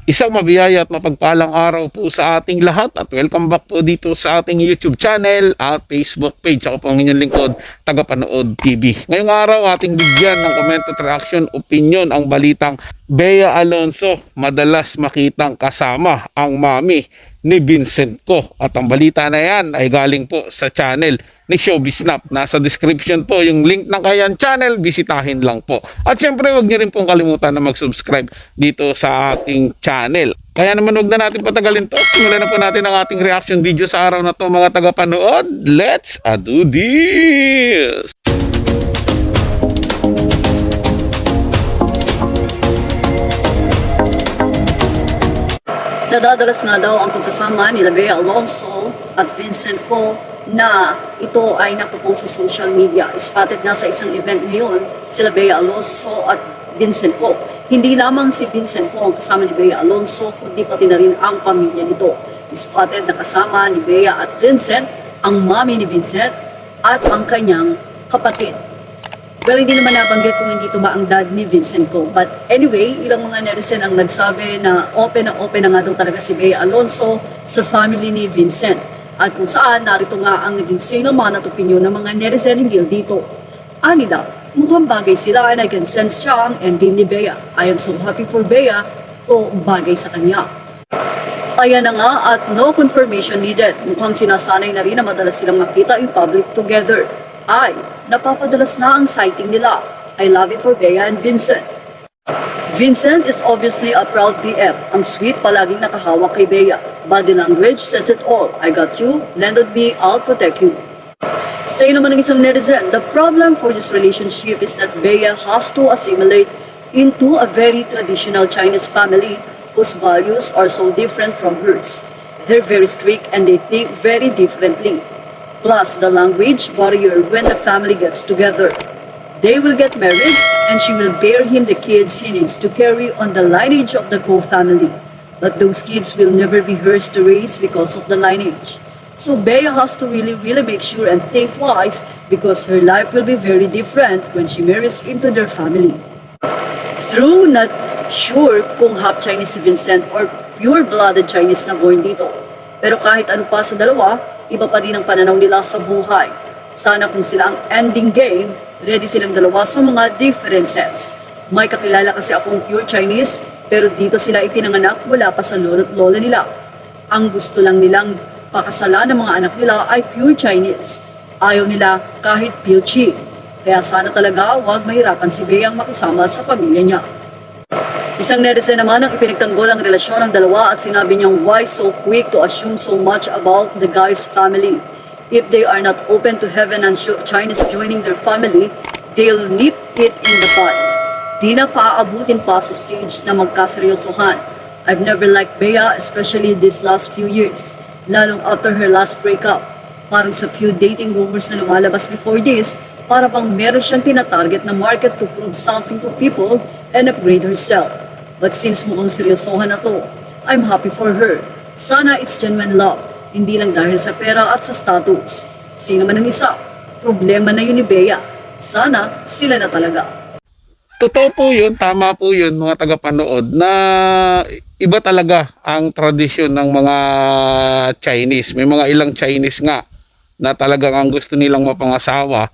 Isang mabiyaya at mapagpalang araw po sa ating lahat at welcome back po dito sa ating YouTube channel at Facebook page. Ako po ang inyong lingkod, Tagapanood TV. Ngayong araw ating bigyan ng comment at reaction opinion ang balitang Bea Alonzo madalas makitang kasama ang mami ni Vincent Ko. At ang balita na yan ay galing po sa channel ni Showbiz Snap. Nasa description po yung link ng kayang channel, bisitahin lang po. At syempre huwag niyo rin pong kalimutan na mag-subscribe dito sa ating channel. Kaya naman huwag na natin patagalin to. Simulan na po natin ang ating reaction video sa araw na to mga tagapanood. Let's do this! Nadadalas nga daw ang pagsasama ni Bea Alonzo at Vincent Ko na ito ay napopost sa social media. Spotted nga sa isang event ngayon sila Bea Alonzo at Vincent Ko. Hindi lamang si Vincent Ko ang kasama ni Bea Alonzo, kundi pati na rin ang pamilya nito. Spotted na kasama ni Bea at Vincent ang mami ni Vincent at ang kanyang kapatid. Well, hindi naman nabanggit kung hindi ito ba ang dad ni Vincent Ko. But anyway, ilang mga netizen ang nagsabi na open na nga daw talaga si Bea Alonzo sa family ni Vincent. At kung saan, narito nga ang naging say naman at opinion ng mga netizen hinggil dito. Ani daw, mukhang bagay sila and I can sense siya ang ending ni Bea. I am so happy for Bea o bagay sa kanya. Ayan na nga at no confirmation needed. Mukhang sinasanay na rin na madalas silang makita in public together. Ay, napapadalas na ang sighting nila. I love it for Bea and Vincent. Vincent is obviously a proud BF. Ang sweet palaging nakahawak kay Bea. Body language says it all. I got you, land on me, I'll protect you. Say naman ng isang netizen, the problem for this relationship is that Bea has to assimilate into a very traditional Chinese family whose values are so different from hers. They're very strict and they think very differently. Plus the language barrier when the family gets together. They will get married and she will bear him the kids he needs to carry on the lineage of the Ko family. But those kids will never be hers to raise because of the lineage. So Bea has to really make sure and think twice because her life will be very different when she marries into their family. True, not sure kung half Chinese si Vincent or pure-blooded Chinese na born dito. Pero kahit ano pa sa dalawa, iba pa din ang pananaw nila sa buhay. Sana kung sila ang ending game, ready silang dalawa sa mga differences. May kakilala kasi akong pure Chinese, pero dito sila ipinanganak mula pa sa lolo't lola nila. Ang gusto lang nilang pakasalan ng mga anak nila ay pure Chinese. Ayaw nila kahit Pilchi. Kaya sana talaga huwag mahirapan si Bea ang makisama sa pamilya niya. Isang netizen naman ang ipinagtanggol ang relasyon ng dalawa at sinabi niyang why so quick to assume so much about the guy's family. If they are not open to heaven and Chinese joining their family, they'll nip it in the bud. Di na paaabutin pa sa stage na magkaseryosohan. I've never liked Bea, especially these last few years, lalong after her last breakup. Parang sa few dating rumors na lumalabas before this, para bang meron siyang tinatarget na market to prove something to people and upgrade herself. But since mukhang seryosohan na to, I'm happy for her. Sana it's genuine love, hindi lang dahil sa pera at sa status. Sino man ang isa, problema na yun ni Bea. Sana sila na talaga. Totoo po yun, tama po yun mga tagapanood na iba talaga ang tradisyon ng mga Chinese. May mga ilang Chinese nga na talagang ang gusto nilang mapangasawa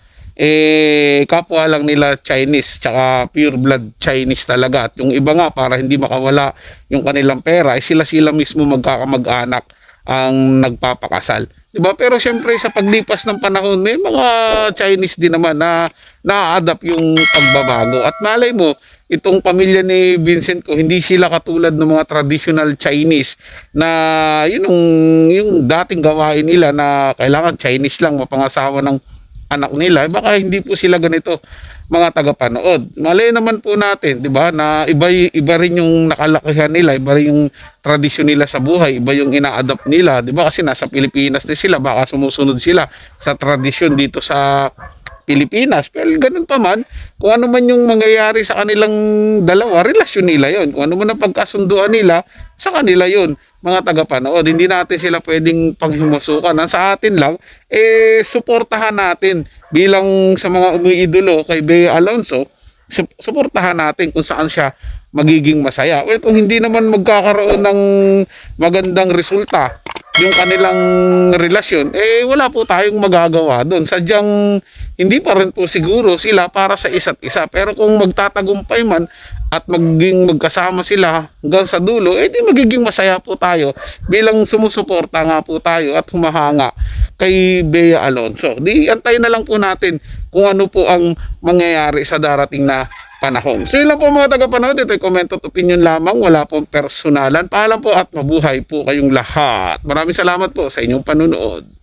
kapwa lang nila Chinese tsaka pure blood Chinese talaga. At yung iba nga para hindi makawala yung kanilang pera sila mismo magkakamag-anak ang nagpapakasal, diba? Pero syempre sa paglipas ng panahon may mga Chinese din naman na na-adapt yung pagbabago at malay mo itong pamilya ni Vincent Ko hindi sila katulad ng mga traditional Chinese na yung dating gawain nila na kailangan Chinese lang mapangasawa ng anak nila, baka hindi po sila ganito mga tagapanood. Malay naman po natin, 'di ba, na iba rin yung nakalakihan nila, iba rin yung tradisyon nila sa buhay, iba yung ina-adapt nila, 'di ba? Kasi nasa Pilipinas din sila, baka sumusunod sila sa tradisyon dito sa Pilipinas. Pero ganun pa man, kung ano man yung mangyayari sa kanilang dalawa, relasyon nila yon. Kung ano man ang pagkasunduan nila, sa kanila yon mga tagapanood. Hindi natin sila pwedeng panghimusukan. Ang sa atin lang, suportahan natin bilang sa mga umiidolo kay Bea Alonzo, suportahan natin kung saan siya magiging masaya. Well, kung hindi naman magkakaroon ng magandang resulta yung kanilang relasyon, eh wala po tayong magagawa doon. Sadyang hindi pa rin po siguro sila para sa isa't isa. Pero kung magtatagumpay man at maging magkasama sila hanggang sa dulo, eh di magiging masaya po tayo bilang sumusuporta nga po tayo at humahanga kay Bea Alonzo. Di antayin na lang po natin kung ano po ang mangyayari sa darating na panahon. So yun lang po mga tagapanood, ito'y comment at opinion lamang, wala pong personalan. Paalam po at mabuhay po kayong lahat. Maraming salamat po sa inyong panunood.